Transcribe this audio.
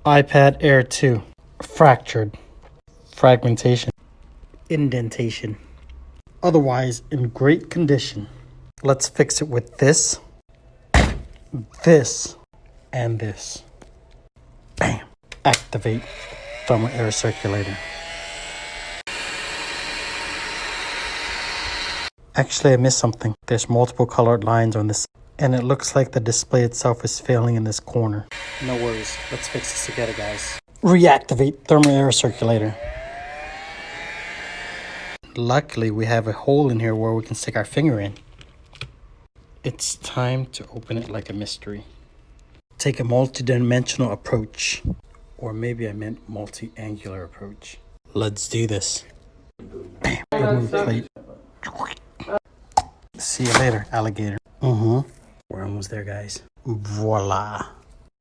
iPad Air 2. Fractured. Fragmentation. Indentation. Otherwise in great condition. Let's fix it with this, and this. Bam. Activate thermal air circulator. Actually, I missed something. There's multiple colored lines on this, and it looks like the display itself is failing in this corner. No worries. Let's fix this together, guys. Reactivate thermal air circulator. Luckily, we have a hole in here where we can stick our finger in. It's time to open it like a mystery. Take a multi-dimensional approach. Or maybe I meant multi-angular approach. Let's do this. Bam. Remove plate. See you later, alligator. We're almost there, guys. Voila.